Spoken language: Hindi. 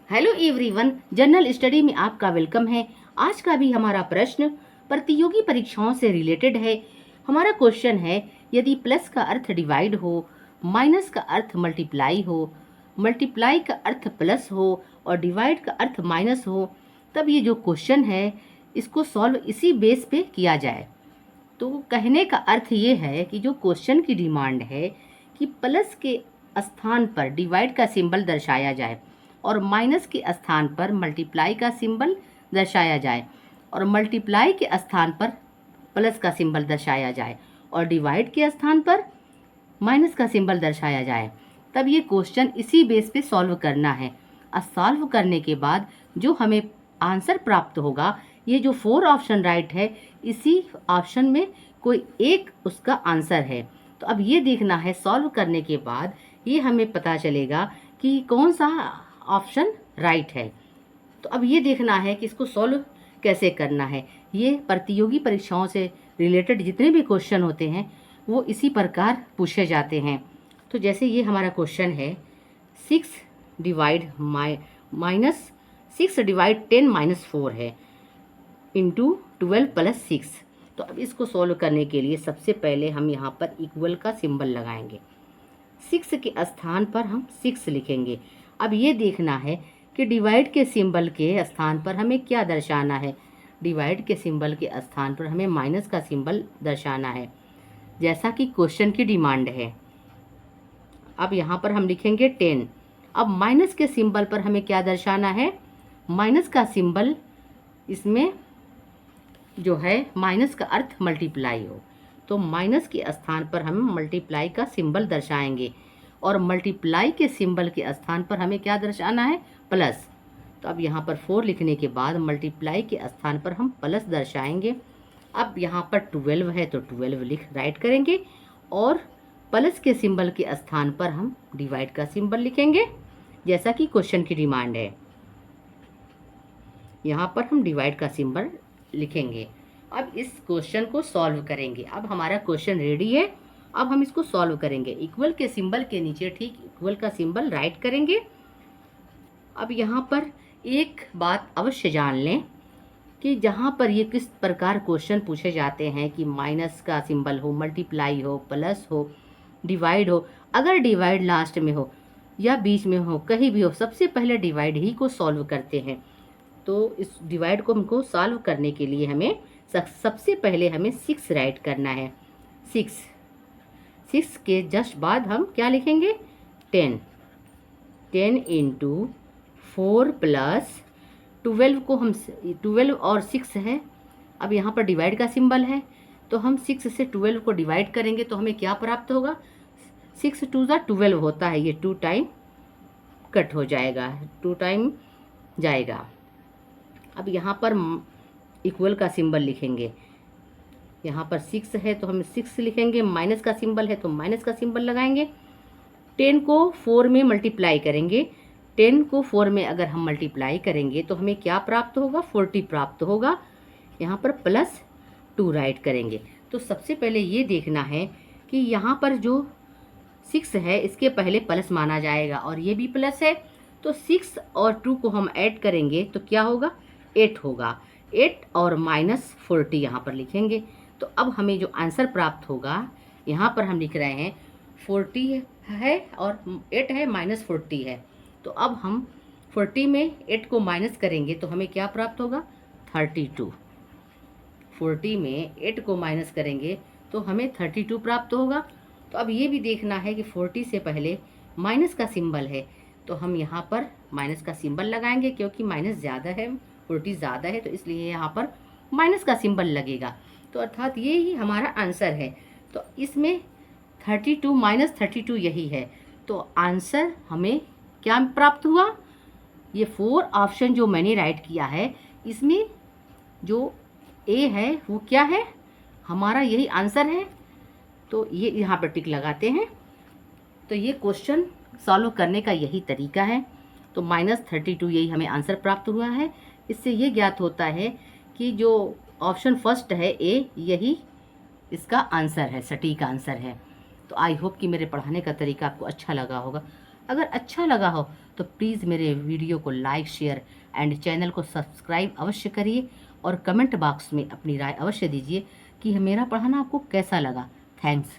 हेलो एवरीवन, जनरल स्टडी में आपका वेलकम है। आज का भी हमारा प्रश्न प्रतियोगी परीक्षाओं से रिलेटेड है। हमारा क्वेश्चन है, यदि प्लस का अर्थ डिवाइड हो, माइनस का अर्थ मल्टीप्लाई हो, मल्टीप्लाई का अर्थ प्लस हो और डिवाइड का अर्थ माइनस हो, तब ये जो क्वेश्चन है इसको सॉल्व इसी बेस पे किया जाए। तो कहने का अर्थ ये है कि जो क्वेश्चन की डिमांड है कि प्लस के स्थान पर डिवाइड का सिंबल दर्शाया जाए और माइनस के स्थान पर मल्टीप्लाई का सिंबल दर्शाया जाए और मल्टीप्लाई के स्थान पर प्लस का सिंबल दर्शाया जाए और डिवाइड के स्थान पर माइनस का सिंबल दर्शाया जाए, तब ये क्वेश्चन इसी बेस पे सॉल्व करना है। और सॉल्व करने के बाद जो हमें आंसर प्राप्त होगा, ये जो 4 ऑप्शन राइट है, इसी ऑप्शन में कोई एक उसका आंसर है। तो अब ये देखना है, सॉल्व करने के बाद ये हमें पता चलेगा कि कौन सा ऑप्शन राइट है। तो अब ये देखना है कि इसको सॉल्व कैसे करना है। ये प्रतियोगी परीक्षाओं से रिलेटेड जितने भी क्वेश्चन होते हैं वो इसी प्रकार पूछे जाते हैं। तो जैसे ये हमारा क्वेश्चन है, 6 डिवाइड माइनस 6 डिवाइड 10 माइनस 4 है इंटू 12 प्लस 6। तो अब इसको सॉल्व करने के लिए सबसे पहले हम यहाँ पर इक्वल का सिंबल लगाएंगे। 6 के स्थान पर हम 6 लिखेंगे। अब ये देखना है कि डिवाइड के सिंबल के स्थान पर हमें क्या दर्शाना है। डिवाइड के सिंबल के स्थान पर हमें माइनस का सिंबल दर्शाना है, जैसा कि क्वेश्चन की डिमांड है। अब यहाँ पर हम लिखेंगे 10। अब माइनस के सिंबल पर हमें क्या दर्शाना है, माइनस का सिंबल, इसमें जो है माइनस का अर्थ मल्टीप्लाई हो, तो माइनस के स्थान पर हम मल्टीप्लाई का सिंबल दर्शाएंगे और मल्टीप्लाई के सिंबल के स्थान पर हमें क्या दर्शाना है, प्लस। तो अब यहाँ पर 4 लिखने के बाद मल्टीप्लाई के स्थान पर हम प्लस दर्शाएंगे। अब यहाँ पर 12 है तो 12 राइट करेंगे और प्लस के सिंबल के स्थान पर हम डिवाइड का सिंबल लिखेंगे, जैसा कि क्वेश्चन की डिमांड है। यहाँ पर हम डिवाइड का सिंबल लिखेंगे। अब इस क्वेश्चन को सॉल्व करेंगे। अब हमारा क्वेश्चन रेडी है, अब हम इसको सॉल्व करेंगे। इक्वल के सिंबल के नीचे ठीक इक्वल का सिंबल राइट करेंगे। अब यहाँ पर एक बात अवश्य जान लें कि जहाँ पर ये किस प्रकार क्वेश्चन पूछे जाते हैं कि माइनस का सिंबल हो, मल्टीप्लाई हो, प्लस हो, डिवाइड हो, अगर डिवाइड लास्ट में हो या बीच में हो, कहीं भी हो, सबसे पहले डिवाइड ही को सॉल्व करते हैं। तो इस डिवाइड को हमको सॉल्व करने के लिए हमें सबसे पहले हमें 6 राइट करना है। 6 के जस्ट बाद हम क्या लिखेंगे, 10 इंटू 4 प्लस 12 को हम 12 और 6 है। अब यहाँ पर डिवाइड का सिंबल है तो हम 6 से 12 को डिवाइड करेंगे तो हमें क्या प्राप्त होगा, 6 2 12 होता है, ये 2 टाइम कट हो जाएगा, 2 टाइम जाएगा। अब यहाँ पर इक्वल का सिंबल लिखेंगे। यहाँ पर 6 है तो हम 6 लिखेंगे, माइनस का सिंबल है तो माइनस का सिंबल लगाएंगे। 10 को 4 में मल्टीप्लाई करेंगे। 10 को 4 में अगर हम मल्टीप्लाई करेंगे तो हमें क्या प्राप्त होगा, 40 प्राप्त होगा। यहाँ पर प्लस 2 राइट करेंगे। तो सबसे पहले ये देखना है कि यहाँ पर जो 6 है इसके पहले प्लस माना जाएगा और ये भी प्लस है, तो 6 और 2 को हम ऐड करेंगे तो क्या होगा, 8 होगा। 8 और माइनस 40 यहाँ पर लिखेंगे। तो अब हमें जो आंसर प्राप्त होगा, यहाँ पर हम लिख रहे हैं 40 है और 8 है, माइनस 40 है। तो अब हम 40 में 8 को माइनस करेंगे तो हमें क्या प्राप्त होगा, 32। 40 में 8 को माइनस करेंगे तो हमें 32 प्राप्त होगा। तो अब ये भी देखना है कि 40 से पहले माइनस का सिंबल है तो हम यहाँ पर माइनस का सिंबल लगाएंगे, क्योंकि माइनस ज़्यादा है, 40 ज़्यादा है, तो इसलिए यहाँ पर माइनस का सिंबल लगेगा। तो अर्थात ये ही हमारा आंसर है। तो इसमें 32 माइनस 32 यही है। तो आंसर हमें क्या प्राप्त हुआ, ये 4 ऑप्शन जो मैंने राइट किया है, इसमें जो ए है वो क्या है, हमारा यही आंसर है। तो ये यहाँ पर टिक लगाते हैं। तो ये क्वेश्चन सॉल्व करने का यही तरीका है। तो माइनस 32 यही हमें आंसर प्राप्त हुआ है। इससे ये ज्ञात होता है कि जो ऑप्शन फर्स्ट है ए, यही इसका आंसर है, सटीक आंसर है। तो आई होप कि मेरे पढ़ाने का तरीका आपको अच्छा लगा होगा। अगर अच्छा लगा हो तो प्लीज़ मेरे वीडियो को लाइक, शेयर एंड चैनल को सब्सक्राइब अवश्य करिए और कमेंट बॉक्स में अपनी राय अवश्य दीजिए कि मेरा पढ़ाना आपको कैसा लगा। थैंक्स।